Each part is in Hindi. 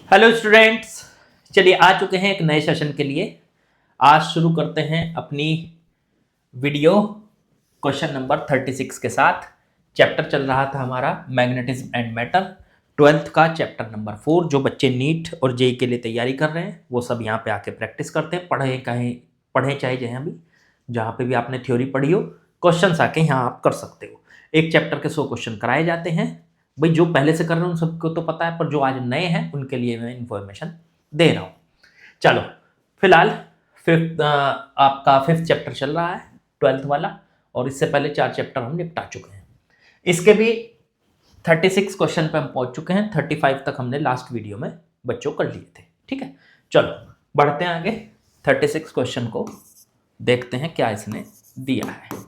हेलो स्टूडेंट्स, चलिए आ चुके हैं एक नए सेशन के लिए। आज शुरू करते हैं अपनी वीडियो क्वेश्चन नंबर 36 के साथ। चैप्टर चल रहा था हमारा मैग्नेटिज्म एंड मैटर, 12th का चैप्टर नंबर 4। जो बच्चे नीट और जेई के लिए तैयारी कर रहे हैं वो सब यहाँ पे आके प्रैक्टिस करते हैं। पढ़ें चाहे जहाँ पे भी आपने थ्योरी पढ़ी हो, क्वेश्चन आके यहाँ आप कर सकते हो। एक चैप्टर के 100 क्वेश्चन कराए जाते हैं। भाई जो पहले से कर रहे हैं उन सबको तो पता है, पर जो आज नए हैं उनके लिए मैं इंफॉर्मेशन दे रहा हूँ। चलो, फिलहाल आपका 5th चैप्टर चल रहा है, 12th वाला, और इससे पहले 4 चैप्टर हम निपटा चुके हैं। इसके भी 36 क्वेश्चन पे हम पहुंच चुके हैं। 35 तक हमने लास्ट वीडियो में बच्चों कर लिए थे। ठीक है, चलो बढ़ते हैं आगे। 36 क्वेश्चन को देखते हैं क्या इसने दिया है।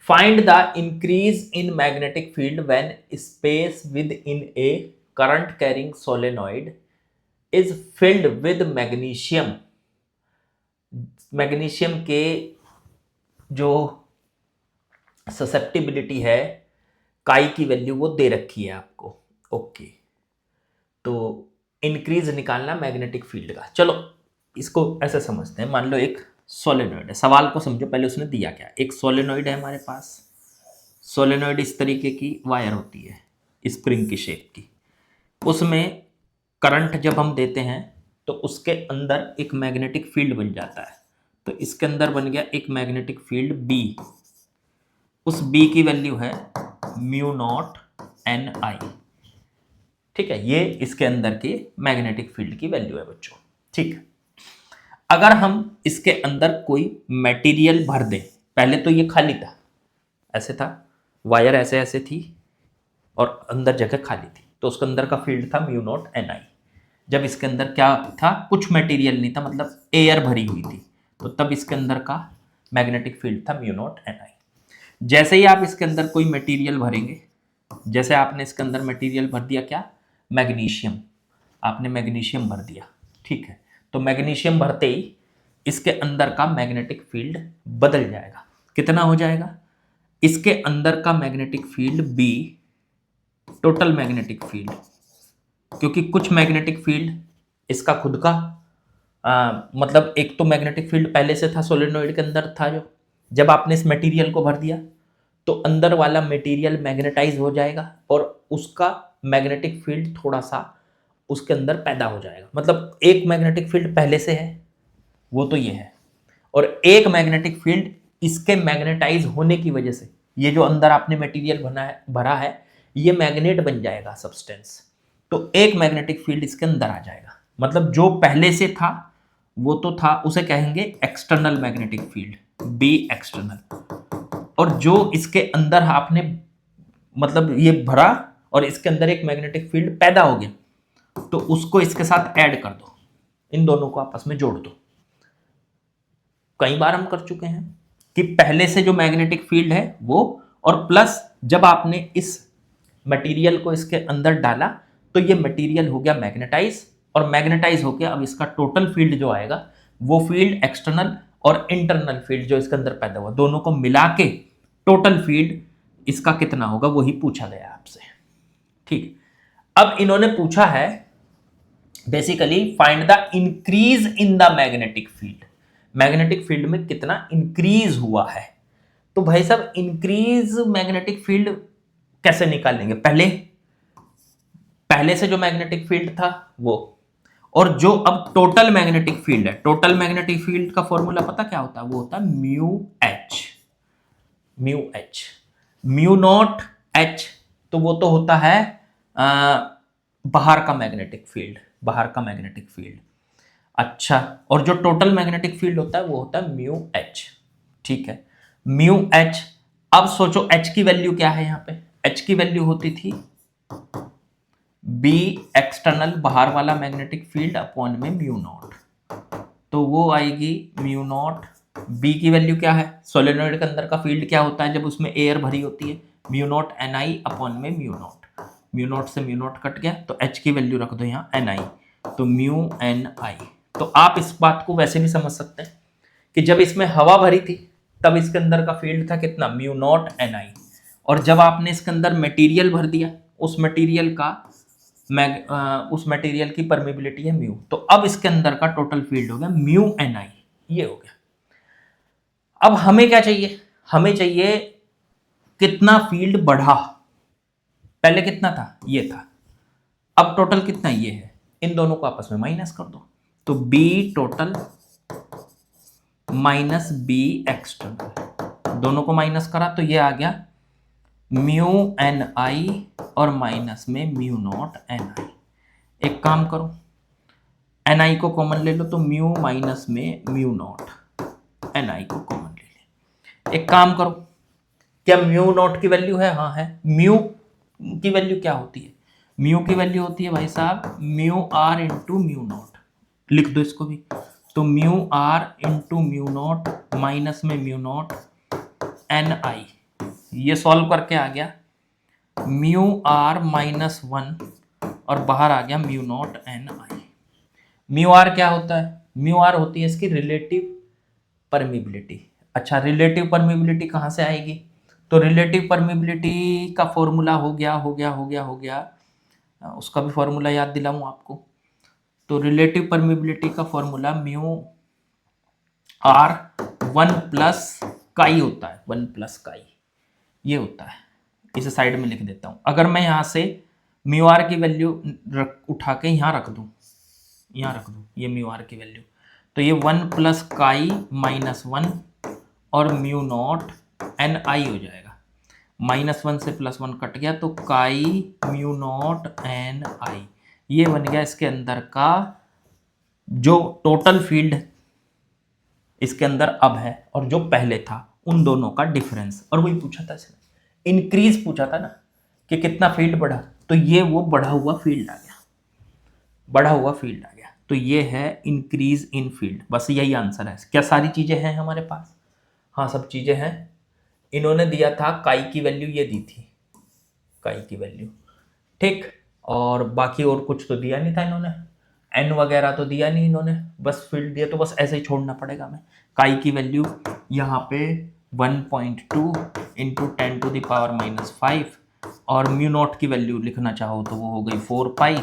Find the increase in magnetic field when space within a current carrying solenoid is filled with magnesium. Magnesium के जो ससेप्टिबिलिटी है, काई की वैल्यू वो दे रखी है आपको। ओके, तो इंक्रीज निकालना मैग्नेटिक फील्ड का। चलो इसको ऐसे समझते हैं। मान लो एक सोलेनॉइड है। सवाल को समझो पहले, उसने दिया क्या। एक सोलेनॉइड है हमारे पास। सोलेनॉइड इस तरीके की वायर होती है, स्प्रिंग की शेप की। उसमें करंट जब हम देते हैं तो उसके अंदर एक मैग्नेटिक फील्ड बन जाता है। तो इसके अंदर बन गया एक मैग्नेटिक फील्ड B। उस B की वैल्यू है म्यू नॉट एन आई। ठीक है, ये इसके अंदर की मैग्नेटिक फील्ड की वैल्यू है बच्चों। ठीक है, अगर हम इसके अंदर कोई मटेरियल भर दें, पहले तो ये खाली था, ऐसे था, वायर ऐसे ऐसे थी और अंदर जगह खाली थी, तो उसके अंदर का फील्ड था म्यू नॉट एन आई। जब इसके अंदर क्या था, कुछ मटेरियल नहीं था, मतलब एयर भरी हुई थी, तो तब इसके अंदर का मैग्नेटिक फील्ड था म्यू नॉट एन आई। जैसे ही आप इसके अंदर कोई मटेरियल भरेंगे, जैसे आपने इसके अंदर मटेरियल भर दिया, क्या, मैग्नीशियम, आपने मैग्नीशियम भर दिया। ठीक है, तो मैग्नीशियम भरते ही इसके अंदर का मैग्नेटिक फील्ड बदल जाएगा। कितना हो जाएगा, इसके अंदर का magnetic field B, total magnetic field, क्योंकि कुछ मैग्नेटिक फील्ड इसका खुद का मतलब एक तो मैग्नेटिक फील्ड पहले से था, सोलेनोइड के अंदर था, जो जब आपने इस मटेरियल को भर दिया तो अंदर वाला मटेरियल मैग्नेटाइज हो जाएगा और उसका मैग्नेटिक फील्ड थोड़ा सा उसके अंदर पैदा हो जाएगा। मतलब एक मैग्नेटिक फील्ड पहले से है, वो तो ये है, और एक मैग्नेटिक फील्ड इसके मैग्नेटाइज होने की वजह से, ये जो अंदर आपने मटेरियल भरा है ये मैग्नेट बन जाएगा सब्सटेंस, तो एक मैग्नेटिक फील्ड इसके अंदर आ जाएगा। मतलब जो पहले से था वो तो था, उसे कहेंगे external magnetic field, B external. और जो इसके अंदर आपने मतलब ये भरा और इसके अंदर एक मैग्नेटिक फील्ड पैदा हो गया, तो उसको इसके साथ ऐड कर दो, इन दोनों को आपस में जोड़ दो। कई बार हम कर चुके हैं कि पहले से जो मैग्नेटिक फील्ड है वो, और प्लस जब आपने इस मटेरियल को इसके अंदर डाला तो ये मटेरियल हो गया मैग्नेटाइज, और मैग्नेटाइज होकर अब इसका टोटल फील्ड जो आएगा वो फील्ड एक्सटर्नल और इंटरनल फील्ड जो इसके अंदर पैदा हुआ, दोनों को मिला के टोटल फील्ड इसका कितना होगा वही पूछा गया आपसे। ठीक, अब इन्होंने पूछा है basically find the increase in the magnetic field. Magnetic field में कितना इंक्रीज हुआ है। तो भाई साहब इंक्रीज मैग्नेटिक फील्ड कैसे निकालेंगे, पहले से जो मैग्नेटिक फील्ड था वो, और जो अब टोटल मैग्नेटिक फील्ड है, टोटल मैग्नेटिक फील्ड का फॉर्मूला पता क्या होता है, वो होता है म्यू नॉट एच। तो वो तो होता है बाहर का मैग्नेटिक फील्ड, अच्छा, और जो टोटल मैग्नेटिक फील्ड होता है वो होता है म्यू एच। ठीक है, म्यू एच। अब सोचो एच की वैल्यू क्या है, यहाँ पे एच की वैल्यू होती थी बी एक्सटर्नल, बाहर वाला मैग्नेटिक फील्ड, अपॉन में म्यू नॉट, तो वो आएगी म्यू नॉट। बी की वैल्यू क्या है, सोलेनॉइड के अंदर का फील्ड क्या होता है जब उसमें एयर भरी होती है, म्यू नॉट एन आई अपॉन में म्यू नॉट से म्यू नॉट कट गया, तो एच की वैल्यू रख दो यहाँ एन आई, तो म्यू एन आई। तो आप इस बात को वैसे भी समझ सकते हैं कि जब इसमें हवा भरी थी तब इसके अंदर का फील्ड था कितना, म्यू नॉट एन आई, और जब आपने इसके अंदर मटेरियल भर दिया उस मटेरियल का उस मटेरियल की परमिबिलिटी है म्यू। तो अब इसके अंदर का टोटल फील्ड हो गया म्यू एन आई, ये हो गया। अब हमें क्या चाहिए, हमें चाहिए कितना फील्ड बढ़ा। पहले कितना था, ये था, अब टोटल कितना ये है, इन दोनों को आपस में माइनस कर दो। तो B total minus B external, दोनों को माइनस करा तो ये आ गया म्यू एन आई और माइनस में म्यू नॉट एन आई। एक काम करो, एन आई को कॉमन ले लो तो म्यू माइनस में म्यू नॉट एन आई को कॉमन ले ले। एक काम करो, क्या म्यू नॉट की वैल्यू है, हाँ है। म्यू की वैल्यू क्या होती है, म्यू की वैल्यू होती है भाई साहब mu r into mu naught, लिख दो इसको भी। तो mu r into mu naught minus में म्यू नॉट एन आई, ये सॉल्व करके आ गया म्यू आर माइनस 1 और बाहर आ गया mu naught N I. Mu r क्या होता है, म्यू आर होती है इसकी रिलेटिव परमिबिलिटी। अच्छा, रिलेटिव परमिबिलिटी कहाँ से आएगी, तो रिलेटिव परमिबिलिटी का फॉर्मूला हो गया, उसका भी फॉर्मूला याद दिलाऊं आपको। तो रिलेटिव परमिबिलिटी का formula mu r 1 plus chi होता है, 1 प्लस काई ये होता है। इसे साइड में लिख देता हूं। अगर मैं यहां से म्यू आर की वैल्यू उठा के यहां रख दूं, ये म्यू आर की वैल्यू, तो ये 1 प्लस काई माइनस 1 और म्यू नॉट एन आई हो जाएगा। -1 से +1 कट गया तो काई म्यू नॉट एन आई, ये बन गया इसके अंदर का जो टोटल फील्ड इसके अंदर अब है और जो पहले था उन दोनों का डिफरेंस। और वही पूछा था इसने, इंक्रीज पूछा था ना कि कितना फील्ड बढ़ा, तो ये वो बढ़ा हुआ फील्ड आ गया, तो ये है इंक्रीज इन फील्ड। बस यही आंसर है। क्या सारी चीजें हैं हमारे पास, हाँ सब चीजें हैं। इन्होंने दिया था काई की वैल्यू, ये दी थी काई की वैल्यू, ठीक। और बाकी और कुछ तो दिया नहीं था इन्होंने, एन वगैरह तो दिया नहीं इन्होंने, बस फील्ड दिया, तो बस ऐसे ही छोड़ना पड़ेगा हमें। काई की वैल्यू यहाँ पे 1.2 इंटू 10⁻⁻5 और म्यू नॉट की वैल्यू लिखना चाहो तो वो हो गई 4 पाई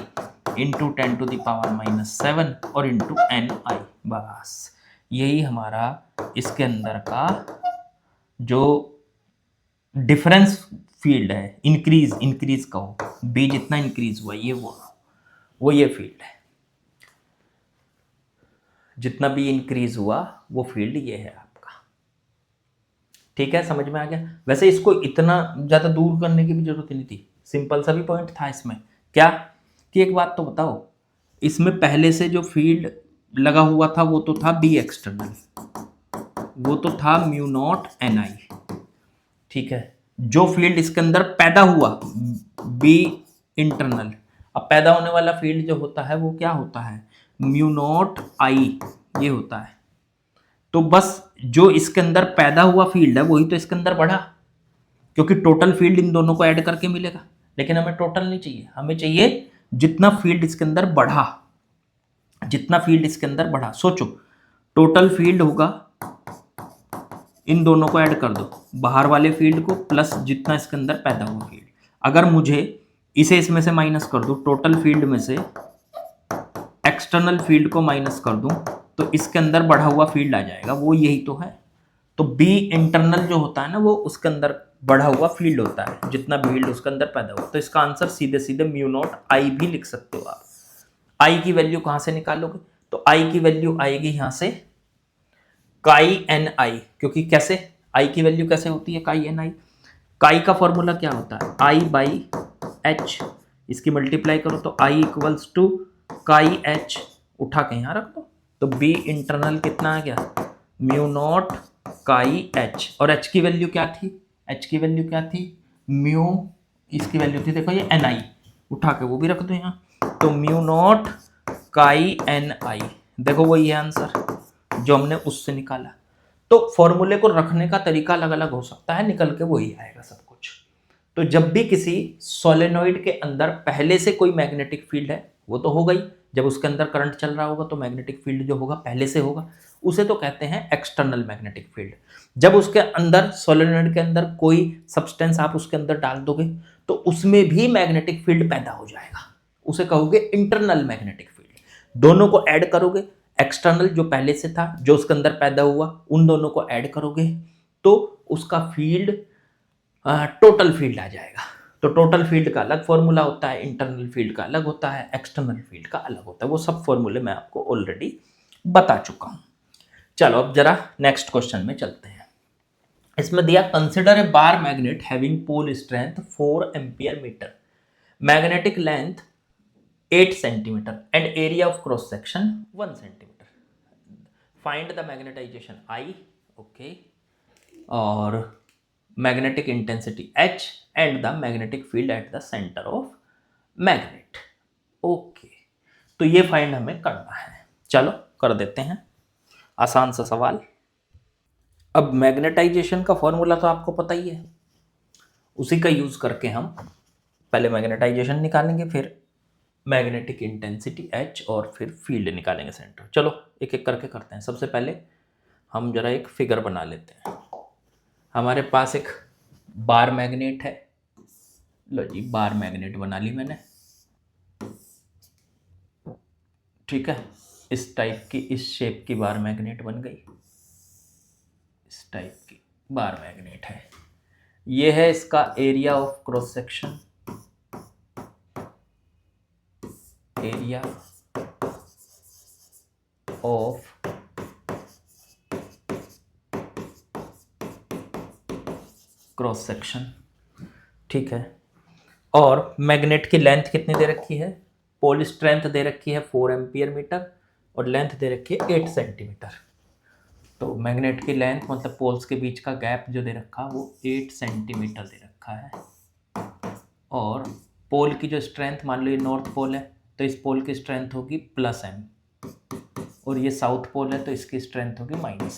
इंटू 10⁻⁻7 और इंटू एन आई। बस यही हमारा इसके अंदर का जो डिफरेंस फील्ड है, इंक्रीज कहो, बी जितना इंक्रीज हुआ ये वो ये फील्ड है, जितना भी इंक्रीज हुआ वो फील्ड ये है आपका। ठीक है, समझ में आ गया। वैसे इसको इतना ज़्यादा दूर करने की भी जरूरत नहीं थी, सिंपल सा भी पॉइंट था इसमें। क्या कि एक बात तो बताओ, इसमें पहले से जो फील्ड लगा हुआ था वो तो था बी एक्सटर्नल, वो तो था म्यू नॉट एन आई, ठीक है। जो फील्ड इसके अंदर पैदा हुआ बी इंटरनल, अब पैदा होने वाला फील्ड जो होता है वो क्या होता है, म्यू नॉट आई ये होता है। तो बस जो इसके अंदर पैदा हुआ फील्ड है वही तो इसके अंदर बढ़ा, क्योंकि टोटल फील्ड इन दोनों को ऐड करके मिलेगा। लेकिन हमें टोटल नहीं चाहिए, हमें चाहिए जितना फील्ड इसके अंदर बढ़ा, जितना फील्ड इसके अंदर बढ़ा। सोचो टोटल फील्ड होगा, इन दोनों को ऐड कर दो, बाहर वाले फील्ड को प्लस जितना इसके अंदर पैदा हुआ फील्ड। अगर मुझे इसे इसमें से माइनस कर दूं, टोटल फील्ड में से एक्सटर्नल फील्ड को माइनस कर दूं, तो इसके अंदर बढ़ा हुआ फील्ड आ जाएगा, वो यही तो है। तो बी इंटरनल जो होता है ना, वो उसके अंदर बढ़ा हुआ फील्ड होता है, जितना फील्ड उसके अंदर पैदा हुआ। तो इसका आंसर सीधे सीधे म्यू नॉट आई भी लिख सकते हो आप। आई की वैल्यू कहां से निकालोगे, तो आई की वैल्यू आएगी यहां से काई एन आई, क्योंकि कैसे आई की वैल्यू कैसे होती है काई एन आई, काई का फॉर्मूला क्या होता है आई बाई एच, इसकी मल्टीप्लाई करो तो आई इक्वल्स टू काई एच, उठा के यहां रख दो, तो बी इंटरनल कितना आ गया म्यू नॉट काई एच। और एच की वैल्यू क्या थी, एच की वैल्यू क्या थी म्यू, इसकी वैल्यू थी देखो ये एन आई, उठा के वो भी रख दो यहाँ, तो म्यू नॉट काई एन आई। देखो वही है आंसर जो हमने उससे निकाला। तो फॉर्मूले को रखने का तरीका अलग अलग हो सकता है, निकल के वही आएगा सब कुछ। तो जब भी किसी सोलेनोइड के अंदर पहले से कोई मैग्नेटिक फील्ड है, वो तो हो गई, जब उसके अंदर करंट चल रहा होगा तो मैग्नेटिक फील्ड जो होगा पहले से होगा, उसे तो कहते हैं एक्सटर्नल मैग्नेटिक फील्ड। जब उसके अंदर सोलेनोइड के अंदर कोई सब्सटेंस आप उसके अंदर डाल दोगे तो उसमें भी मैग्नेटिक फील्ड पैदा हो जाएगा, उसे कहोगे इंटरनल मैग्नेटिक फील्ड। दोनों को ऐड करोगे, एक्सटर्नल जो पहले से था जो उसके अंदर पैदा हुआ, उन दोनों को ऐड करोगे तो उसका फील्ड टोटल फील्ड आ जाएगा। तो टोटल फील्ड का अलग फॉर्मूला होता है, इंटरनल फील्ड का अलग होता है, एक्सटर्नल फील्ड का अलग होता है। वो सब फॉर्मूले मैं आपको ऑलरेडी बता चुका हूं। चलो अब जरा नेक्स्ट क्वेश्चन में चलते हैं। इसमें दिया consider a bar magnet having pole strength 4 ampere metre, magnetic length 8 centimetre and area of cross section 1 centimetre. Find the magnetisation I, okay, और magnetic intensity H and the magnetic field at the centre of magnet. Okay, तो ये फाइंड हमें करना है। चलो कर देते हैं, आसान सा सवाल। अब मैग्नेटाइजेशन का फॉर्मूला तो आपको पता ही है, उसी का यूज करके हम पहले मैग्नेटाइजेशन निकालेंगे, फिर मैग्नेटिक इंटेंसिटी H और फिर फील्ड निकालेंगे सेंटर। चलो एक एक करके करते हैं। सबसे पहले हम जरा एक फिगर बना लेते हैं। हमारे पास एक बार मैग्नेट है, लो जी बार मैग्नेट बना ली मैंने, ठीक है। इस टाइप की, इस शेप की बार मैग्नेट बन गई, इस टाइप की बार मैग्नेट है। ये है इसका area of cross section, area of cross section, ठीक है। और मैग्नेट की लेंथ कितनी दे रखी है, पोल स्ट्रेंथ दे रखी है 4 एम्पियर मीटर और लेंथ दे रखी है 8 सेंटीमीटर। तो मैग्नेट की लेंथ मतलब पोल्स के बीच का गैप जो दे रखा वो 8 सेंटीमीटर दे रखा है। और पोल की जो स्ट्रेंथ, मान लो ये नॉर्थ पोल है तो इस पोल की स्ट्रेंथ होगी +m, और ये साउथ पोल है तो इसकी स्ट्रेंथ होगी -m।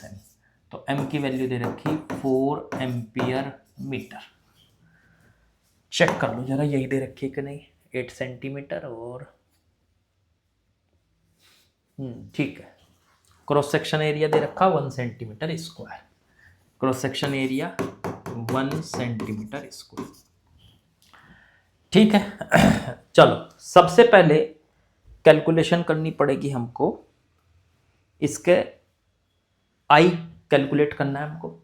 तो m की वैल्यू दे रखी 4 एम्पियर मीटर। चेक कर लो जरा यही दे रखी है कि नहीं, 8 सेंटीमीटर और ठीक है। क्रॉस सेक्शन एरिया दे रखा 1 centimetre square, cross section area 1 centimetre square, ठीक है। चलो सबसे पहले कैलकुलेशन करनी पड़ेगी हमको, इसके I कैलकुलेट करना है हमको,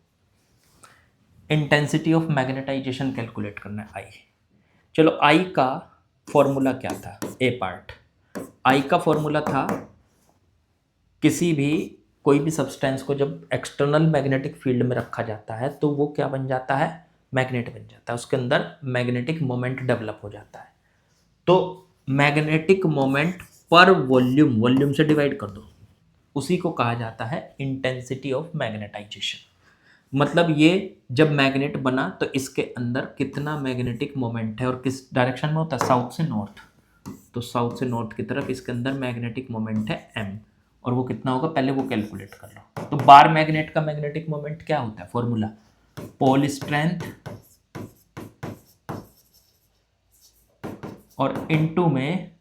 इंटेंसिटी ऑफ मैग्नेटाइजेशन कैलकुलेट करना है I। चलो I का फॉर्मूला क्या था, ए पार्ट। I का फॉर्मूला था, किसी भी कोई भी सब्सटेंस को जब एक्सटर्नल मैग्नेटिक फील्ड में रखा जाता है तो वो क्या बन जाता है, मैग्नेट बन जाता है, उसके अंदर मैग्नेटिक मोमेंट डेवलप हो जाता है। तो मैग्नेटिक मोमेंट पर वॉल्यूम, वॉल्यूम से डिवाइड कर दो, उसी को कहा जाता है इंटेंसिटी ऑफ मैग्नेटाइजेशन। मतलब ये जब मैग्नेट बना तो इसके अंदर कितना मैग्नेटिक मोमेंट है और किस डायरेक्शन में होता है, साउथ से नॉर्थ। तो साउथ से नॉर्थ की तरफ इसके अंदर मैग्नेटिक मोमेंट है m, और वो कितना होगा पहले वो कैलकुलेट कर लो। तो बार मैग्नेट का मैग्नेटिक मोमेंट क्या होता है, फॉर्मूला पोल स्ट्रेंथ और इनटू में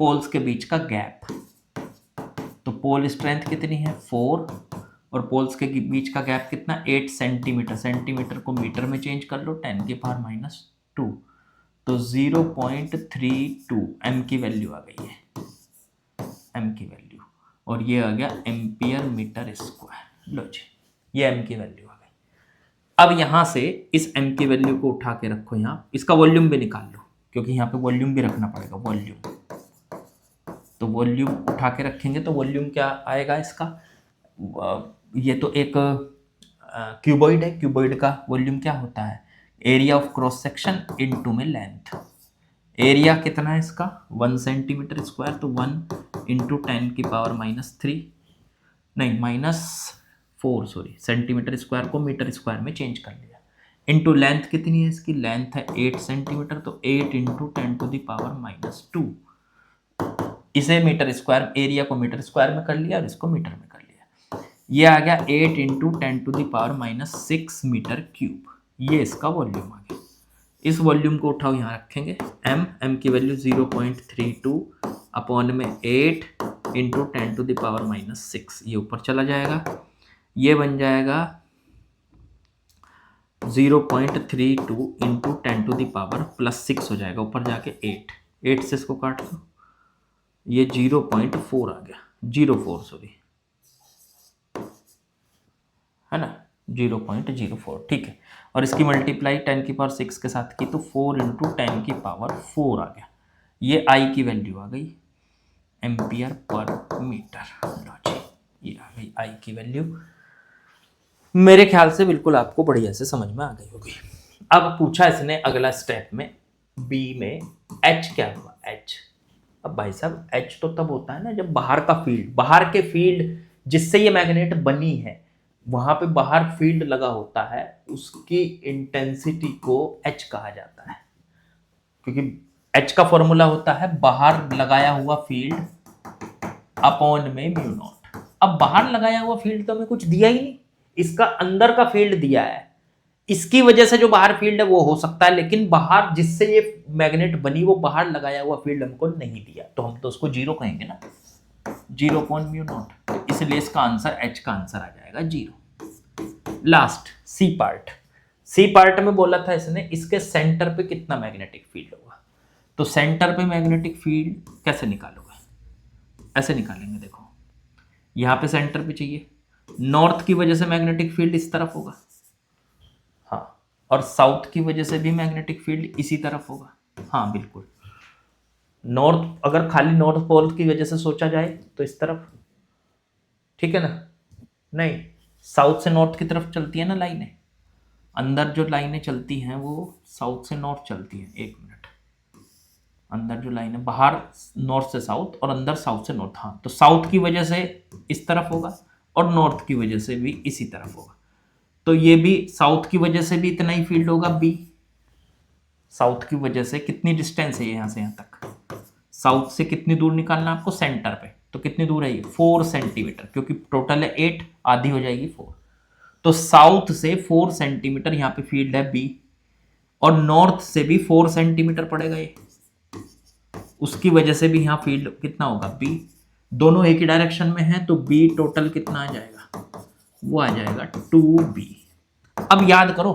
पोल्स के बीच का गैप। तो पोल स्ट्रेंथ कितनी है 4 और पोल्स के बीच का गैप कितना 8 सेंटीमीटर, सेंटीमीटर को मीटर में चेंज कर लो 10 की पावर -2, तो 0.32 m की वैल्यू आ गई है, m की वैल्यू, और ये आ गया एम्पियर मीटर स्क्वायर। लो जी ये m की वैल्यू आ गई। अब यहाँ से इस m की वैल्यू को उठा के रखो, यहाँ इसका वॉल्यूम भी निकाल लो क्योंकि यहाँ पे वॉल्यूम भी रखना पड़ेगा, वॉल्यूम। तो वॉल्यूम उठा के रखेंगे तो वॉल्यूम क्या आएगा इसका, ये तो एक क्यूबॉइड है, क्यूबॉइड का वॉल्यूम क्या होता है, area of cross section into में लेंथ। एरिया कितना है इसका 1 सेंटीमीटर स्क्वायर, तो 1 इंटू 10 की पावर -3, नहीं -4 सॉरी, सेंटीमीटर स्क्वायर को मीटर स्क्वायर में चेंज कर लिया, इंटू लेंथ कितनी है इसकी, लेंथ है 8 सेंटीमीटर, तो 8 इंटू 10 टू द पावर -2। इसे मीटर स्क्वायर, एरिया को मीटर स्क्वायर में कर लिया और इसको मीटर में कर लिया। ये आ गया 8 into 10 to the power -6 metre cube, ये इसका वॉल्यूम आ गया। इस वॉल्यूम को उठाओ यहाँ रखेंगे, m की वैल्यू 0.32 अपॉन में 8 इंटू 10 टू द पावर -6, ये ऊपर चला जाएगा, ये बन जाएगा 0.32 इंटू 10 टू द पावर +6 हो जाएगा, ऊपर जाके 8, 8 से इसको काट दो, ये 0.4 आ गया, 0.4 सॉरी, है ना, 0.04, ठीक है। और इसकी मल्टीप्लाई 10⁶ के साथ की तो 4 इंटू 10⁴ आ गया। ये आई की वैल्यू आ गई एम्पियर पर मीटर। लो जी, ये आ गई आई की वैल्यू। मेरे ख्याल से बिल्कुल आपको बढ़िया से समझ में आ गई होगी। अब पूछा इसने अगला स्टेप में बी में एच क्या हुआ, एच। अब भाई साहब एच तो तब होता है ना जब बाहर का फील्ड, बाहर के फील्ड जिससे ये मैग्नेट बनी है, वहां पे बाहर फील्ड लगा होता है, उसकी इंटेंसिटी को एच कहा जाता है। क्योंकि एच का फॉर्मूला होता है बाहर लगाया हुआ फील्ड अपॉन में म्यू नॉट। अब बाहर लगाया हुआ फील्ड तो हमें कुछ दिया ही नहीं, इसका अंदर का फील्ड दिया है, इसकी वजह से जो बाहर फील्ड है वो हो सकता है, लेकिन बाहर जिससे ये मैग्नेट बनी वो बाहर लगाया हुआ फील्ड हमको नहीं दिया, तो हम तो उसको जीरो कहेंगे ना, 0.म्यू नॉट। तो इसलिए इसका आंसर एच का आंसर आ जाएगा 0। Last C part, C part में बोला था इसने इसके सेंटर पे कितना मैग्नेटिक फील्ड होगा। तो सेंटर पे मैग्नेटिक फील्ड कैसे निकालोगे, ऐसे निकालेंगे, देखो यहां पे सेंटर पे चाहिए, नॉर्थ की वजह से मैग्नेटिक फील्ड इस तरफ होगा, हाँ, और साउथ की वजह से भी मैग्नेटिक फील्ड इसी तरफ होगा, हाँ बिल्कुल। नॉर्थ अगर खाली नॉर्थ पोल की वजह से सोचा जाए तो इस तरफ, ठीक है ना, नहीं, साउथ से नॉर्थ की तरफ चलती है ना लाइनें, अंदर जो लाइनें चलती हैं वो साउथ से नॉर्थ चलती हैं, एक मिनट, अंदर जो लाइन है बाहर नॉर्थ से साउथ और अंदर साउथ से नॉर्थ, हाँ, तो साउथ की वजह से इस तरफ होगा और नॉर्थ की वजह से भी इसी तरफ होगा, तो ये भी साउथ की वजह से भी इतना ही फील्ड होगा बी। साउथ की वजह से कितनी डिस्टेंस है यहां से यहां तक, साउथ से कितनी दूर निकालना आपको सेंटर पे, तो कितनी दूर है ये 4 सेंटीमीटर, क्योंकि टोटल है 8, आधी हो जाएगी 4, तो साउथ से 4 सेंटीमीटर यहाँ पे फील्ड है बी, और नॉर्थ से भी 4 सेंटीमीटर पड़ेगा ये, उसकी वजह से भी यहाँ फील्ड कितना होगा बी, दोनों एक ही डायरेक्शन में है, तो बी टोटल कितना आ जाएगा, वो आ जाएगा 2b। अब याद करो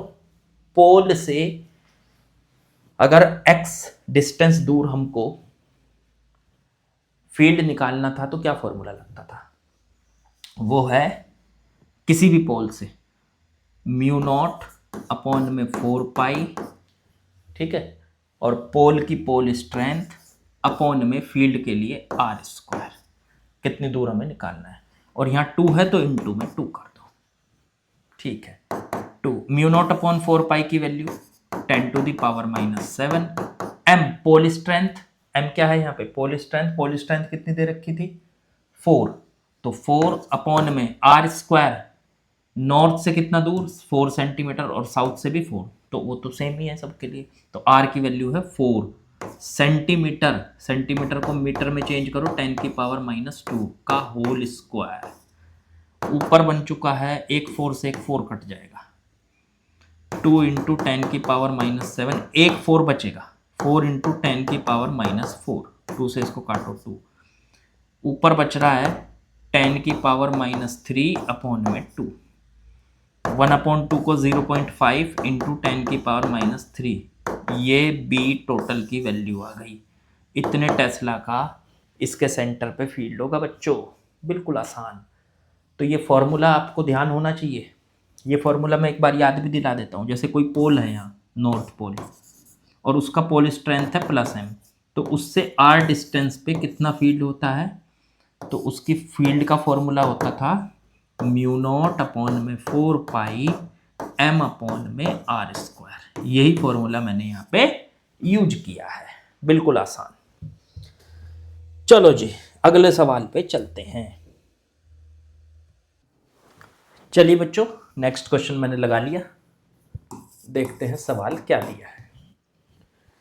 पोल से अगर x डिस्टेंस दूर हमको फील्ड निकालना था तो क्या फॉर्मूला लगता था, वो है किसी भी पोल से म्यू नॉट अपॉन में 4 पाई, ठीक है, और पोल की पोल स्ट्रेंथ अपॉन में फील्ड के लिए r², कितनी दूर हमें निकालना है, और यहाँ 2 है तो इनटू में 2 कर दो, ठीक है। 2 म्यू नॉट अपॉन 4 पाई की value 10⁻⁻7, m pole strength, m क्या है यहाँ पे पोल स्ट्रेंथ कितनी दे रखी थी 4, तो 4 अपॉन में r², नॉर्थ से कितना दूर 4 सेंटीमीटर और साउथ से भी 4, तो वो तो सेम ही है सबके लिए, तो r की वैल्यू है 4 सेंटीमीटर, सेंटीमीटर को मीटर में चेंज करो 10⁻⁻2 का होल स्क्वायर, ऊपर बन चुका है, एक 4 से एक 4 कट जाएगा, 2 इंटू 10⁻⁻7, एक 4 बचेगा, 4 इंटू 10⁻⁻4, 2 से इसको काटो 2, ऊपर बच रहा है 10⁻³ अपॉन में 2, 1/2 को 0.5 इंटू 10⁻⁻3, ये बी टोटल की वैल्यू आ गई, इतने टेस्ला का इसके सेंटर पे फील्ड होगा बच्चों, बिल्कुल आसान। तो ये फॉर्मूला आपको ध्यान होना चाहिए, ये फॉर्मूला मैं एक बार याद भी दिला देता हूँ, जैसे कोई पोल है यहाँ नॉर्थ पोल और उसका पोल स्ट्रेंथ है +m, तो उससे r डिस्टेंस पे कितना फील्ड होता है, तो उसकी फील्ड का फॉर्मूला होता था म्यू नॉट अपॉन में 4 पाई m अपॉन में r², यही फॉर्मूला मैंने यहाँ पे यूज किया है, बिल्कुल आसान। चलो जी अगले सवाल पे चलते हैं। चलिए बच्चों नेक्स्ट क्वेश्चन मैंने लगा लिया, देखते हैं सवाल क्या दिया है।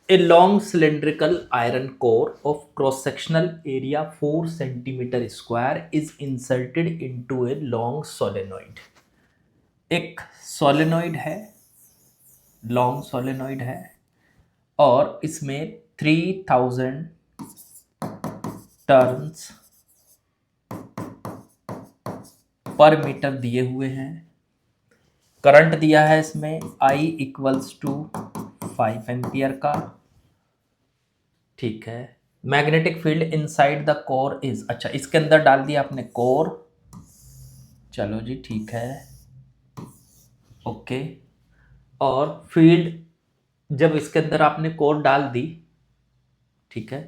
A long cylindrical iron core of cross-sectional area 4 centimeter square is inserted into a long solenoid. एक सोलेनोइड है, लॉन्ग सोलेनोइड है, और इसमें 3000 टर्न्स पर मीटर दिए हुए हैं, करंट दिया है इसमें I = 5 एम्पियर का, ठीक है। Magnetic field inside the core is, अच्छा इसके अंदर डाल दिया आपने कोर, चलो जी ठीक है, ओके। और फील्ड जब इसके अंदर आपने कोर डाल दी, ठीक है,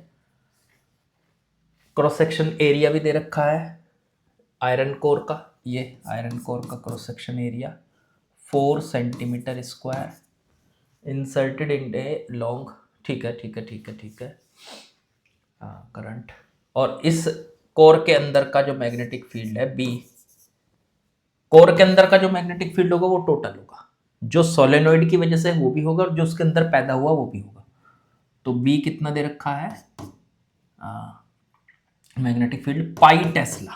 क्रॉस सेक्शन एरिया भी दे रखा है आयरन कोर का, ये आयरन कोर का cross section area 4 centimetre square inserted in a long, ठीक है ठीक है ठीक है ठीक है, करंट। और इस कोर के अंदर का जो मैग्नेटिक फील्ड है बी, कोर के अंदर का जो मैग्नेटिक फील्ड होगा वो टोटल होगा, जो सोलेनोइड की वजह से वो भी होगा और जो उसके अंदर पैदा हुआ वो भी होगा। तो बी कितना दे रखा है, मैग्नेटिक फील्ड पाई टेस्ला,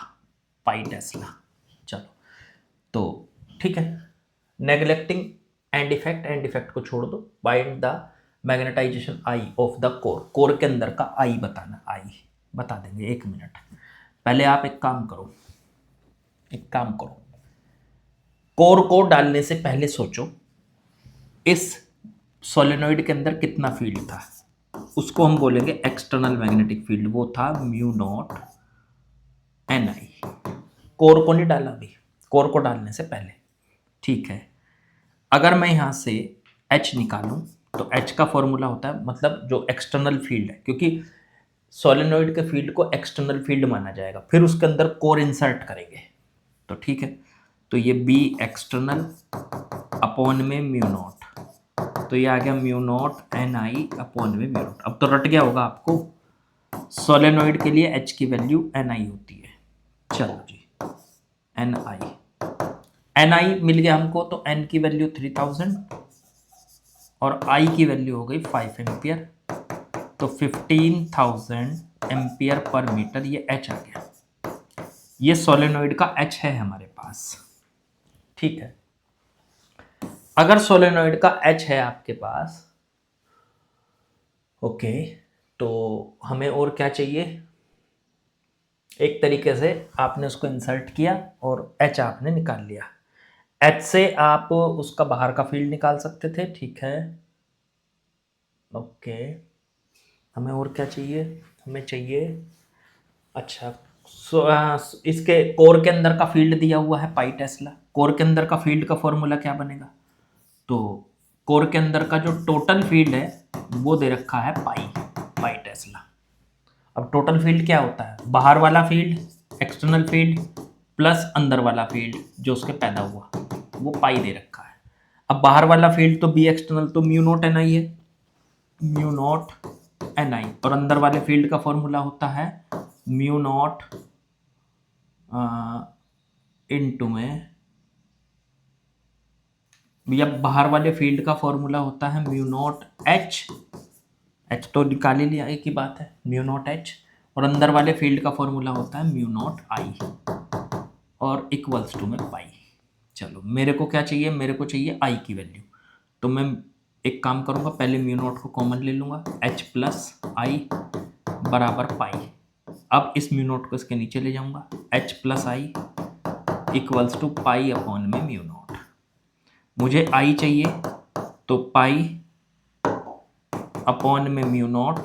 पाई टेस्ला। चलो तो ठीक है, neglecting and effect, and effect को छोड़ दो, bind the magnetization I of the core, core के अंदर का आई बताना, आई बता देंगे, 1 मिनट। पहले आप एक काम करो, एक काम करो, कोर को डालने से पहले सोचो इस सोलेनोइड के अंदर कितना फील्ड था, उसको हम बोलेंगे एक्सटर्नल मैग्नेटिक फील्ड, वो था म्यू नॉट एन आई। कोर को नहीं डाला अभी, कोर को डालने से पहले, ठीक है। अगर मैं यहां से H निकालूं तो H का फॉर्मूला होता है, मतलब जो एक्सटर्नल फील्ड है, क्योंकि सोलेनोइड के फील्ड को एक्सटर्नल फील्ड माना जाएगा, फिर उसके अंदर कोर इंसर्ट करेंगे, तो ठीक है। तो ये बी एक्सटर्नल अपॉन में म्यू नॉट, तो ये आ गया म्यू नॉट एन आई अपॉन में म्यू नॉट। अब तो रट गया होगा आपको, सोलेनोइड के लिए H की वैल्यू एन आई होती है, चलो जी एन आई मिल गया हमको, तो एन की वैल्यू 3000 और आई की वैल्यू हो गई 5 एम्पियर, तो 15,000 एम्पियर पर मीटर, ये H आ गया, ये सोलेनोइड का H है हमारे पास, ठीक है। अगर सोलेनोइड का H है आपके पास, ओके, तो हमें और क्या चाहिए, एक तरीके से आपने उसको इंसर्ट किया और H आपने निकाल लिया, H से आप उसका बाहर का फील्ड निकाल सकते थे, ठीक है, ओके। हमें और क्या चाहिए, हमें चाहिए, अच्छा इसके कोर के अंदर का फील्ड दिया हुआ है पाई टेस्ला, कोर के अंदर का फील्ड का फॉर्मूला क्या बनेगा, तो कोर के अंदर का जो टोटल फील्ड है वो दे रखा है पाई टेस्ला। अब टोटल फील्ड क्या होता है, बाहर वाला फील्ड एक्सटर्नल फील्ड प्लस अंदर वाला फील्ड जो उसके पैदा हुआ, वो पाई दे रखा है। अब बाहर वाला फील्ड तो बी एक्सटर्नल, तो म्यू नॉट एन आई है, म्यू नॉट एन आई, और अंदर वाले फील्ड का फॉर्मूला होता है म्यू नॉट इनटू में, या बाहर वाले फील्ड का फॉर्मूला होता है म्यू नॉट एच तो निकाल ही लिया, एक ही बात है, म्यू नॉट एच, और अंदर वाले फील्ड का फॉर्मूला होता है म्यू नॉट आई और इक्वल्स टू में पाई। चलो मेरे को क्या चाहिए, मेरे को चाहिए आई की वैल्यू, तो मैं एक काम करूंगा, पहले म्यू नॉट को कॉमन ले लूंगा, एच प्लस आई बराबर पाई। अब इस म्यू नॉट को इसके नीचे ले जाऊंगा, H plus I equals to pi upon में म्यू नॉट। मुझे आई चाहिए तो पाई अपॉन में म्यू नॉट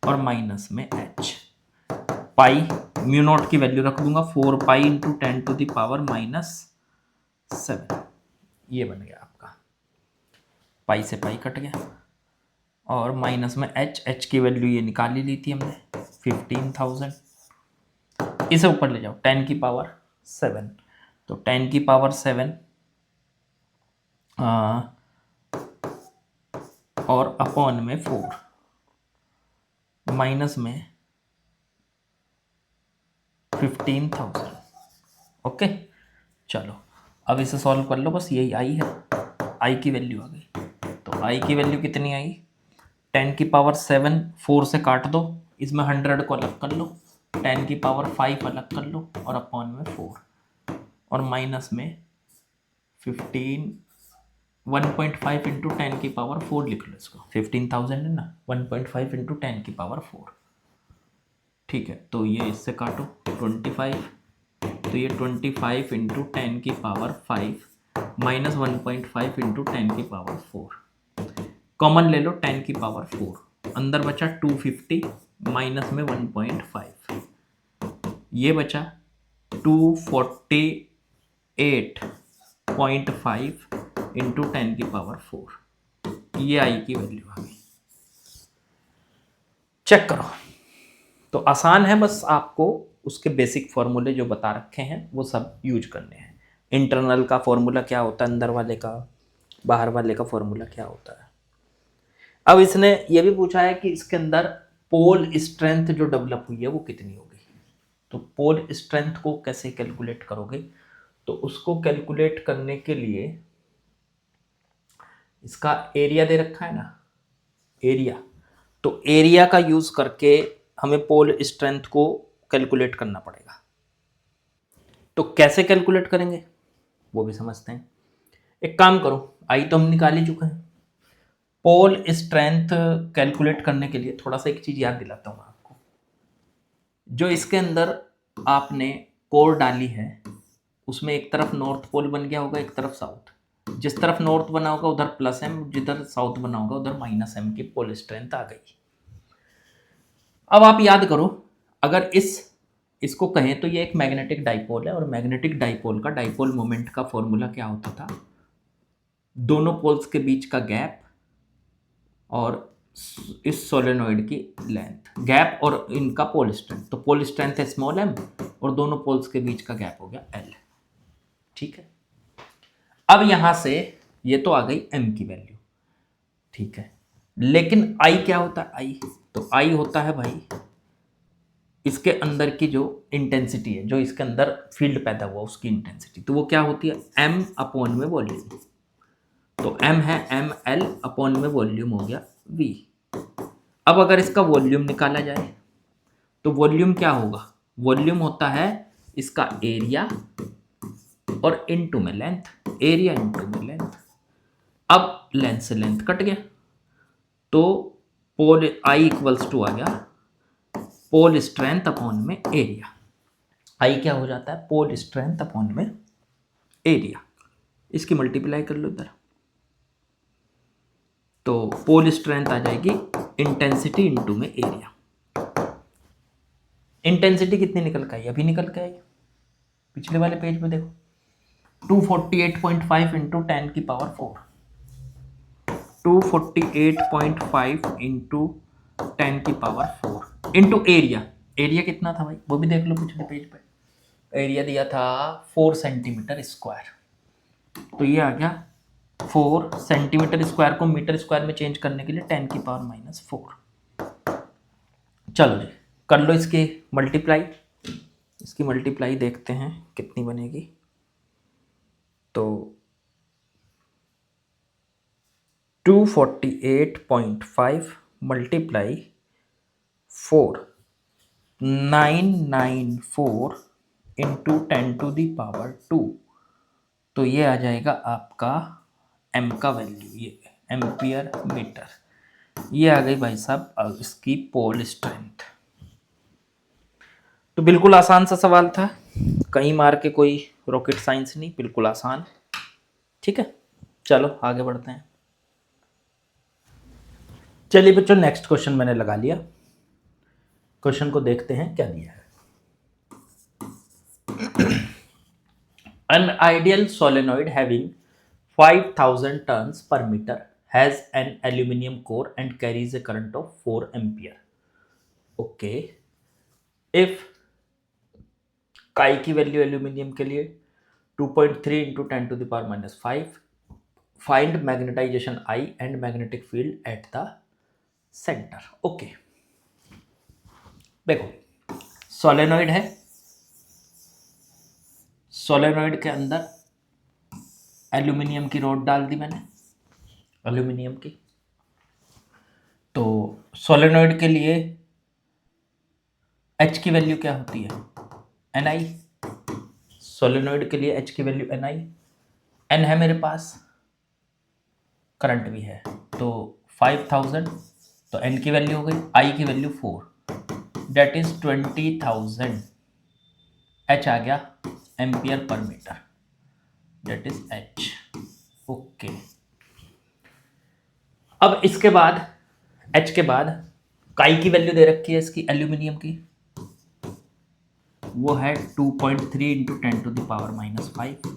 और माइनस में एच, पाई म्यू नॉट की वैल्यू रख दूंगा 4 pi into 10 to the power -7, ये बन गया आपका, पाई से पाई कट गया, और माइनस में एच की वैल्यू ये निकाल ही ली थी हमने 15,000, इसे ऊपर ले जाओ 10 की पावर 7, तो 10 की पावर 7 और अपॉन में 4 माइनस में 15,000, ओके। चलो अब इसे सॉल्व कर लो, बस यही आई है, आई की वैल्यू आ गई, तो आई की वैल्यू कितनी आई, 10 की पावर 7 4 से काट दो, इसमें 100 को अलग कर लो, 10 की पावर 5 अलग कर लो और अपॉन में 4 और माइनस में 15, 1.5 इंटू 10 की पावर 4 लिख लो इसको, 15,000 है ना, 1.5 इंटू 10 की पावर 4, ठीक है। तो ये इससे काटो 25, तो ये 25 इंटू 10 की पावर 5 माइनस 1.5 इंटू 10 की पावर 4, कॉमन ले लो 10 की पावर 4, अंदर बचा 250 माइनस में 1.5, ये बचा 248.5 इंटू 10⁴, ये आई की वैल्यू आ गई। चेक करो। तो आसान है, बस आपको उसके बेसिक फॉर्मूले जो बता रखे हैं वो सब यूज करने हैं। इंटरनल का फॉर्मूला क्या होता है, अंदर वाले का, बाहर वाले का फॉर्मूला क्या होता है। अब इसने ये भी पूछा है कि इसके अंदर पोल स्ट्रेंथ जो डेवलप हुई है वो कितनी होगी। तो पोल स्ट्रेंथ को कैसे कैलकुलेट करोगे, तो उसको कैलकुलेट करने के लिए इसका एरिया दे रखा है ना, एरिया, तो एरिया का यूज करके हमें पोल स्ट्रेंथ को कैलकुलेट करना पड़ेगा। तो कैसे कैलकुलेट करेंगे वो भी समझते हैं। एक काम करो, आई तो हम निकाल ही चुके हैं। पोल स्ट्रेंथ कैलकुलेट करने के लिए थोड़ा सा एक चीज याद दिलाता हूं आपको। जो इसके अंदर आपने कोर डाली है उसमें एक तरफ नॉर्थ पोल बन गया होगा, एक तरफ साउथ। जिस तरफ नॉर्थ बना होगा उधर प्लस एम, जिधर साउथ बना होगा उधर माइनस एम की पोल स्ट्रेंथ आ गई। अब आप याद करो, अगर इसको कहें तो ये एक मैग्नेटिक डाइपोल है, और मैग्नेटिक डाइपोल का डाइपोल मोमेंट का फॉर्मूला क्या होता था, दोनों पोल्स के बीच का गैप और इस सोलेनोइड की लेंथ, गैप और इनका पोल स्ट्रेंथ। तो पोल स्ट्रेंथ है स्मॉल एम और दोनों पोल्स के बीच का गैप हो गया एल। ठीक है, अब यहां से ये तो आ गई एम की वैल्यू। ठीक है, लेकिन आई क्या होता है, आई तो आई होता है भाई इसके अंदर की जो इंटेंसिटी है, जो इसके अंदर फील्ड पैदा हुआ उसकी इंटेंसिटी। तो वो क्या होती है, एम अपॉन में वॉल्यूम। तो एम है एम एल अपॉन में वॉल्यूम हो गया वी। अब अगर इसका वॉल्यूम निकाला जाए तो वॉल्यूम क्या होगा, वॉल्यूम होता है इसका एरिया और इनटू में लेंथ, एरिया इनटू में लेंथ। अब लेंथ से लेंथ कट गया तो पोल आई इक्वल्स टू आ गया पोल स्ट्रेंथ अपॉन में एरिया। आई क्या हो जाता है, पोल स्ट्रेंथ अपॉन में एरिया। इसकी मल्टीप्लाई कर लो इधर, तो पोल स्ट्रेंथ आ जाएगी इंटेंसिटी इनटू में एरिया। इंटेंसिटी कितनी निकल के आई, अभी निकल के आई, पिछले वाले पेज पे देखो, 248.5 into 10⁴, 248.5 into 10⁴ into area. Area कितना था भाई वो भी देख लो पिछले पेज पे, एरिया दिया था 4 सेंटीमीटर स्क्वायर। तो ये आ गया 4 सेंटीमीटर स्क्वायर को मीटर स्क्वायर में चेंज करने के लिए 10⁻⁴। चलो जी कर लो इसकी मल्टीप्लाई। इसकी मल्टीप्लाई देखते हैं कितनी बनेगी। तो 248.5 मल्टीप्लाई 4, 994 इंटू 10⁻²। तो ये आ जाएगा आपका एम का वैल्यू, ये एम्पियर मीटर। ये आ गई भाई साहब इसकी पोल स्ट्रेंथ। तो बिल्कुल आसान सा सवाल था, कहीं मार के कोई रॉकेट साइंस नहीं, बिल्कुल आसान। ठीक है, चलो आगे बढ़ते हैं। चलिए बच्चों नेक्स्ट क्वेश्चन मैंने लगा लिया, क्वेश्चन को देखते हैं क्या दिया है। An ideal solenoid having 5000 turns per meter has an aluminum core and carries a current of 4 ampere. Okay. If काई की वैल्यू एल्यूमिनियम के लिए 2.3 into 10⁻⁵, find magnetisation I and magnetic field at the centre. Okay, देखो सोलेनॉइड है, सोलेनॉइड के अंदर एल्यूमिनियम की रॉड डाल दी मैंने, एल्यूमिनियम की। तो सोलेनॉइड के लिए एच की वैल्यू क्या होती है, एन आई। सोलेनॉइड के लिए एच की वैल्यू एन आई, एन है मेरे पास, करंट भी है, तो 5000, तो एन की वैल्यू हो गई, आई की वैल्यू 4, डेट इज 20,000। एच आ गया एम्पियर पर metre, that is H. Okay, अब इसके बाद एच के बाद काई की वैल्यू दे रखी है इसकी एल्यूमिनियम की, वो है 2.3 इंटू 10⁻⁻5।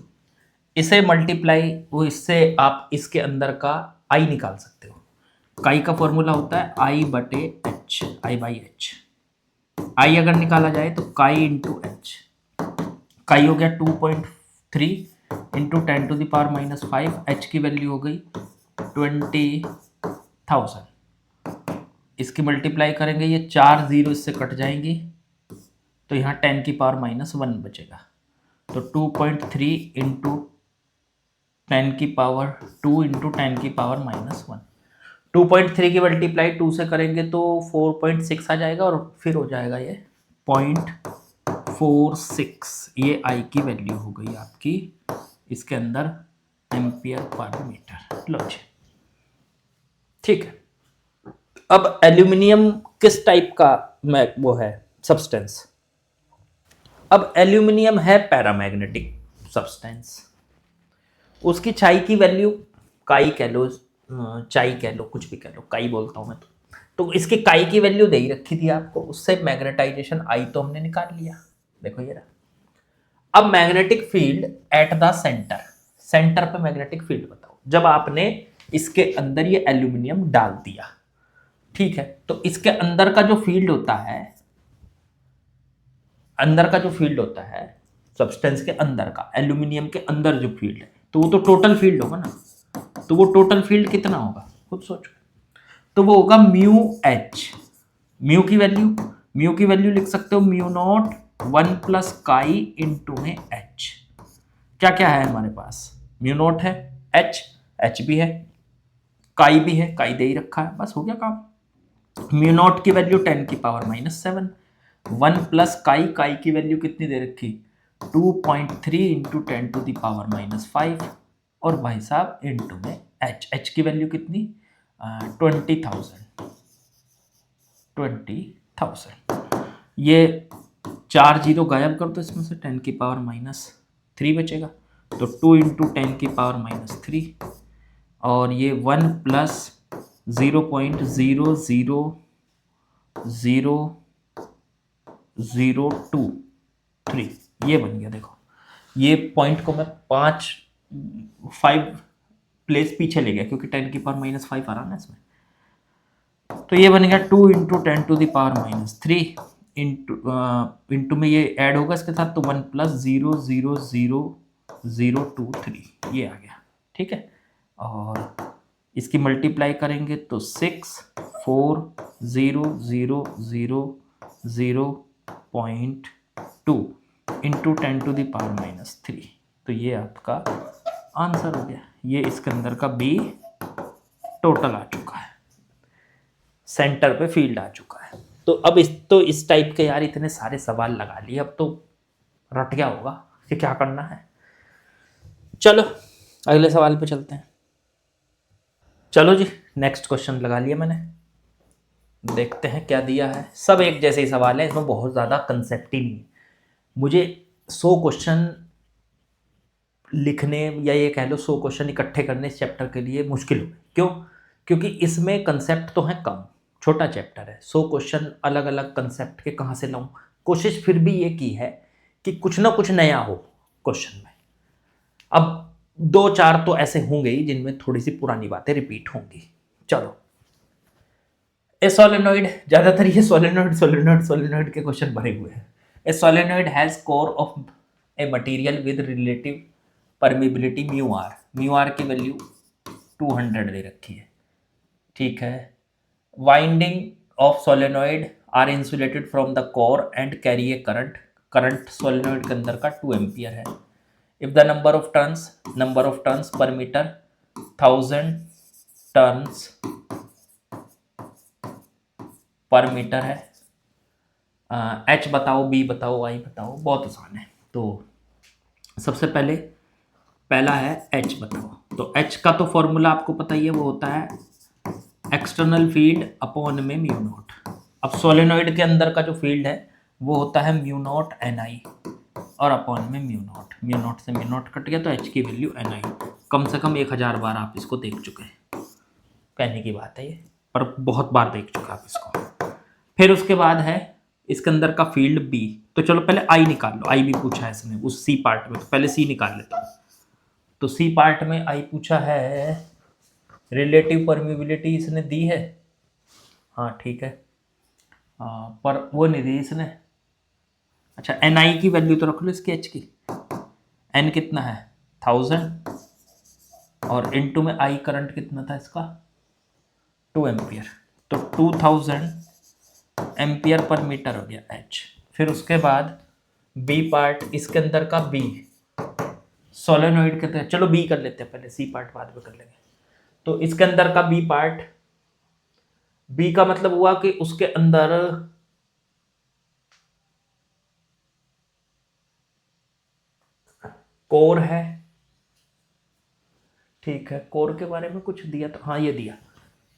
इसे मल्टीप्लाई वो इससे आप इसके अंदर का आई निकाल सकते हो। काई का फॉर्मूला होता है आई बटे एच, आई बाई एच। आई अगर निकाला जाए तो काई इंटू एच, काई हो गया 2.3 इंटू 10⁻⁻5, एच की वैल्यू हो गई 20,000। इसकी मल्टीप्लाई करेंगे, ये 4 जीरो इससे कट जाएंगी, तो यहाँ 10⁻⁻1 बचेगा। तो 2.3 इंटू 10⁻2 इंटू 10⁻⁻1, 2.3 की मल्टीप्लाई 2 से करेंगे तो 4.6 आ जाएगा, और फिर हो जाएगा ये 0.46। ये आई की वैल्यू हो गई आपकी इसके अंदर एम्पियर पर मीटर। लो जी, ठीक है। अब एल्यूमिनियम किस टाइप का वो है सब्सटेंस? अब एल्यूमिनियम है पैरामैग्नेटिक सब्सटेंस। उसकी चाई की वैल्यू, काई कह लो, चाई कह लो, कुछ भी कह लो, काई बोलता हूं मैं तो इसकी काई की वैल्यू दे ही रखी थी आपको, उससे मैग्नेटाइजेशन आई तो हमने निकाल लिया। देखो ये रहा। अब magnetic field at the centre, centre पे मैग्नेटिक फील्ड बताओ। जब आपने इसके अंदर ये एल्यूमिनियम डाल दिया, ठीक है, तो इसके अंदर का जो फील्ड होता है, अंदर का जो फील्ड होता है सब्सटेंस के अंदर का, एल्यूमिनियम के अंदर जो फील्ड है, तो वो तो टोटल फील्ड होगा ना। तो वो टोटल फील्ड कितना होगा खुद सोचो। तो वो होगा म्यू एच। म्यू की वैल्यू लिख सकते हो म्यू नॉट 1 प्लस काई इंटू में एच। क्या क्या है हमारे पास? म्यू नॉट है, एच भी है, काई भी है, काई दे ही रखा है, बस हो गया काम। म्यू नॉट की वैल्यू 10⁻⁻7, 1 प्लस काई, काई की वैल्यू कितनी दे रखी 2.3 इंटू 10⁻⁻5, और भाई साहब इंटू में एच की वैल्यू कितनी 20,000। ये 4 जीरो गायब कर दो इसमें से, 10⁻⁻3 बचेगा, तो 2 इंटू 10⁻⁻3, और ये 1 प्लस 0.00002 ये बन गया। देखो ये पॉइंट को मैं 5 प्लेस पीछे ले गया, क्योंकि 10⁻⁻5 आ रहा ना इसमें। तो ये बन गया 2 इंटू 10⁻⁻3 इंटू में ये ऐड होगा इसके साथ, तो 1 प्लस 0.00023 ये आ गया, ठीक है। और इसकी मल्टीप्लाई करेंगे तो 6400002 इंटू 10⁻⁻3, तो ये आपका आंसर हो गया। ये इसके अंदर का बी टोटल आ चुका है, सेंटर पे फील्ड आ चुका है। तो अब इस टाइप के यार इतने सारे सवाल लगा लिए, अब तो रट गया होगा कि क्या करना है। चलो अगले सवाल पे चलते हैं। चलो जी, नेक्स्ट क्वेश्चन लगा लिया मैंने, देखते हैं क्या दिया है। सब एक जैसे ही सवाल है, इसमें बहुत ज़्यादा कंसेप्ट ही नहीं है। मुझे 100 क्वेश्चन लिखने, या ये कह लो 100 क्वेश्चन इकट्ठे करने इस चैप्टर के लिए मुश्किल हो गए। क्यों? क्योंकि इसमें कंसेप्ट तो है कम, छोटा चैप्टर है, 100 क्वेश्चन अलग अलग कंसेप्ट के कहाँ से लाऊं। कोशिश फिर भी ये की है कि कुछ ना कुछ नया हो क्वेश्चन में। अब 2-4 तो ऐसे होंगे ही जिनमें थोड़ी सी पुरानी बातें रिपीट होंगी। चलो, ए सोलेनॉइड, ज्यादातर ये सोलेनॉइड के क्वेश्चन भरे हुए हैं। A solenoid has core of a material with relative permeability mu r की वैल्यू 200 दे रखी है, ठीक है। Winding of solenoid are insulated from the core and carry a current solenoid के अंदर का 2 एम्पियर है। If the number of turns per metre 1000 turns per metre है। एच बताओ, बी बताओ, आई बताओ। बहुत आसान है। तो सबसे पहला है एच बताओ। तो एच का तो फॉर्मूला आपको पता ही है, वो होता है एक्सटर्नल फील्ड अपॉन में म्यू नॉट। अब सोलेनॉइड के अंदर का जो फील्ड है वो होता है म्यू नॉट एन आई, और अपॉन में म्यू नॉट से म्यू नॉट कट गया, तो एच की वैल्यू एन आई। कम से कम 1000 बार आप इसको देख चुके हैं, कहने की बात है ये। पर बहुत बार देख चुका आप इसको। फिर उसके बाद है इसके अंदर का फील्ड बी। तो चलो पहले आई निकाल लो, आई भी पूछा है इसने उस सी पार्ट में, तो पहले सी निकाल लेता हूँ। तो सी पार्ट में आई पूछा है, रिलेटिव परमिबिलिटी इसने दी है, हाँ ठीक है, पर वो नहीं दी इसने। अच्छा एन आई की वैल्यू तो रख लो इसकी, एच की, एन कितना है 1000, और इनटू में आई करंट कितना था इसका 2 एम्पियर, तो 2000 एम्पियर पर मीटर हो गया एच। फिर उसके बाद बी पार्ट इसके अंदर का बी, सोलेनोइड के अंदर, चलो बी कर लेते हैं पहले, सी पार्ट बाद में कर लेंगे। तो इसके अंदर का बी पार्ट, बी का मतलब हुआ कि उसके अंदर कोर है, ठीक है, कोर के बारे में कुछ दिया तो, हाँ ये दिया,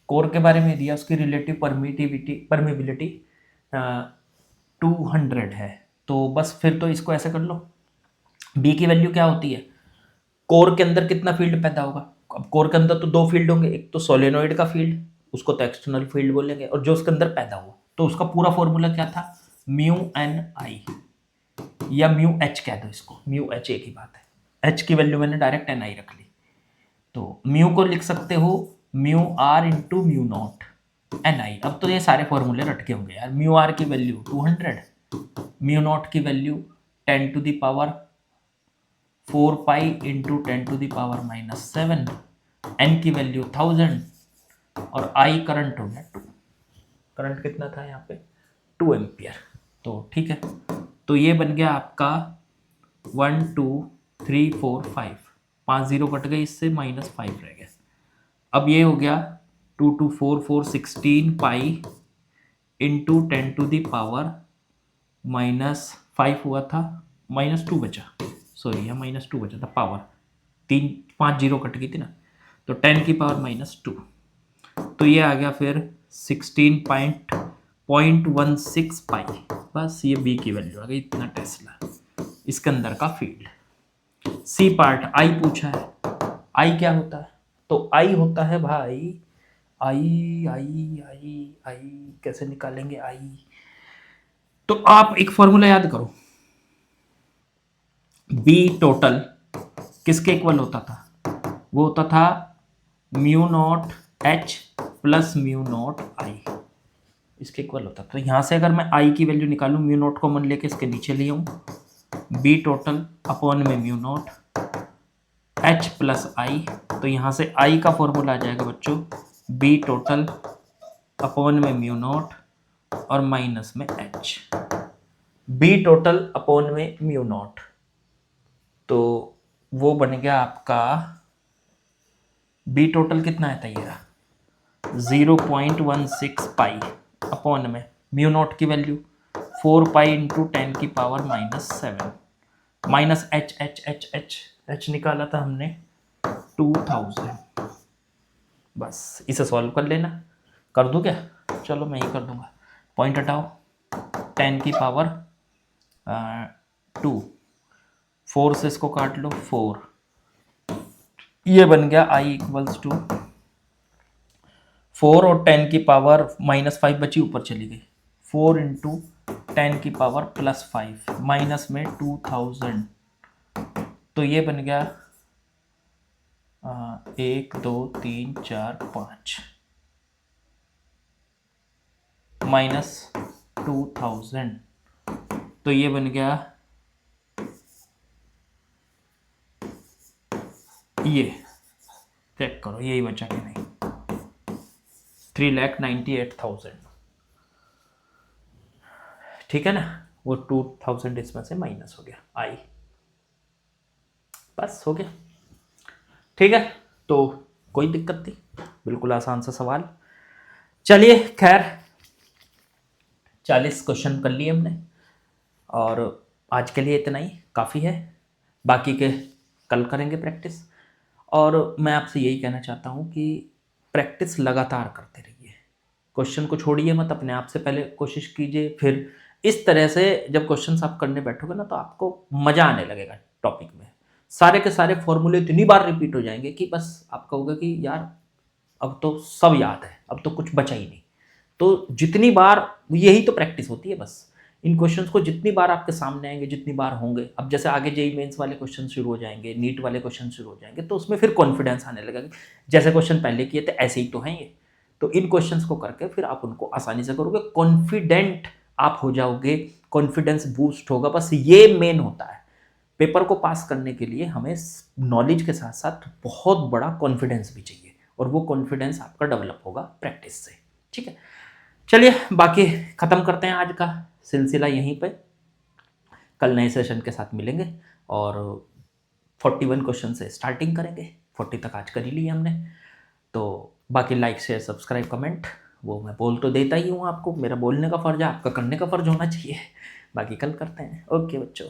कोर के बारे में दिया, उसकी रिलेटिव परमिबिलिटी 200 है। तो बस फिर तो इसको ऐसे कर लो, बी की वैल्यू क्या होती है, कोर के अंदर कितना फील्ड पैदा होगा। अब कोर के अंदर तो दो फील्ड होंगे, एक तो सोलेनोइड का फील्ड, उसको तो एक्सटर्नल फील्ड बोलेंगे, और जो उसके अंदर पैदा हुआ, तो उसका पूरा फॉर्मूला क्या था, म्यू एन आई, या म्यू एच कह दो इसको, म्यू एच एक ही बात है, एच की वैल्यू मैंने डायरेक्ट एन आई रख ली। तो म्यू को लिख सकते हो mu r into mu naught N I. अब तो ये सारे फॉर्मूले रटके होंगे यार, म्यू आर की वैल्यू 200, म्यू नॉट की value 10 to the power 4 pi into 10 to the power -7, N की वैल्यू 1000, और आई करंट हो गया 2, करंट कितना था यहाँ पे 2 एम्पियर। तो ठीक है, तो ये बन गया आपका 1 2 3 4 5, 5 जीरो कट गए, इससे -5 रह गया। अब ये हो गया 2 2 4 4 16 pi into 10 to the power -5 हुआ था, -2 बचा, सॉरी यहाँ -2 बचा था, पावर 5 जीरो कट गई थी ना, तो 10 की पावर -2, तो ये आ गया फिर 16.16 पाई। बस ये बी की वैल्यू आ गई, इतना टेस्ला इसके अंदर का फील्ड। सी पार्ट आई पूछा है, आई क्या होता है, तो आई होता है भाई, आई आई आई आई कैसे निकालेंगे आई, तो आप एक फॉर्मूला याद करो, बी टोटल किसके इक्वल होता था, वो होता था mu naught H plus mu naught I, इसके इक्वल होता था। तो यहां से अगर मैं आई की वैल्यू निकालूं, म्यू नॉट कॉमन लेके इसके नीचे ले आऊं, बी टोटल अपॉन में म्यू नॉट एच प्लस आई, तो यहां से आई का फॉर्मूला आ जाएगा बच्चों बी टोटल अपॉन में म्यू नॉट और माइनस में एच, बी टोटल अपॉन में म्यू नॉट, तो वो बन गया आपका बी टोटल कितना है तैयार 0.16 पाई अपॉन में म्यू नॉट की वैल्यू 4 पाई इंटू 10 की power -7, minus H H H H H निकाला था हमने 2000। बस इसे सॉल्व कर लेना, कर दूं क्या, चलो मैं ही कर दूंगा, पॉइंट हटाओ, 10 की पावर 2, 4 से इसको काट लो 4, ये बन गया i इक्वल्स टू 4 और 10 की पावर -5 बची, ऊपर चली गई, 4 इंटू 10 की पावर +5 माइनस में 2000, तो ये बन गया 1 2 3 4 5 -2000, तो ये बन गया ये, चेक करो यही बचा कि नहीं, 3,98,000, ठीक है ना, वो 2000 इसमें से माइनस हो गया आई, बस हो गया, ठीक है। तो कोई दिक्कत नहीं, बिल्कुल आसान सा सवाल। चलिए खैर 40 क्वेश्चन कर लिए हमने, और आज के लिए इतना ही काफ़ी है, बाकी के कल करेंगे प्रैक्टिस। और मैं आपसे यही कहना चाहता हूँ कि प्रैक्टिस लगातार करते रहिए, क्वेश्चन को छोड़िए मत, अपने आप से पहले कोशिश कीजिए, फिर इस तरह से जब क्वेश्चंस आप करने बैठोगे ना, तो आपको मज़ा आने लगेगा टॉपिक में, सारे के सारे फॉर्मूले इतनी बार रिपीट हो जाएंगे कि बस आप कहोगे कि यार अब तो सब याद है। अब तो कुछ बचा ही नहीं। तो जितनी बार, यही तो प्रैक्टिस होती है बस, इन क्वेश्चंस को जितनी बार आपके सामने आएंगे, जितनी बार होंगे, अब जैसे आगे जेई मेंस वाले क्वेश्चन शुरू हो जाएंगे, नीट वाले क्वेश्चन शुरू हो जाएंगे, तो उसमें फिर कॉन्फिडेंस आने लगेगा, जैसे क्वेश्चन पहले किए थे ऐसे ही तो हैं ये। तो इन क्वेश्चंस को करके फिर आप उनको आसानी से करोगे, कॉन्फिडेंट आप हो जाओगे, कॉन्फिडेंस बूस्ट होगा। बस ये मेन होता है। पेपर को पास करने के लिए हमें नॉलेज के साथ साथ बहुत बड़ा कॉन्फिडेंस भी चाहिए, और वो कॉन्फिडेंस आपका डेवलप होगा प्रैक्टिस से। ठीक है, चलिए बाकी ख़त्म करते हैं आज का सिलसिला यहीं पे। कल नए सेशन के साथ मिलेंगे और 41 क्वेश्चन से स्टार्टिंग करेंगे। 40 तक आज कर ही लिए हमने। तो बाकी लाइक शेयर सब्सक्राइब कमेंट वो मैं बोल तो देता ही हूँ आपको, मेरा बोलने का फ़र्ज है, आपका करने का फ़र्ज होना चाहिए। बाकी कल करते हैं। ओके बच्चों।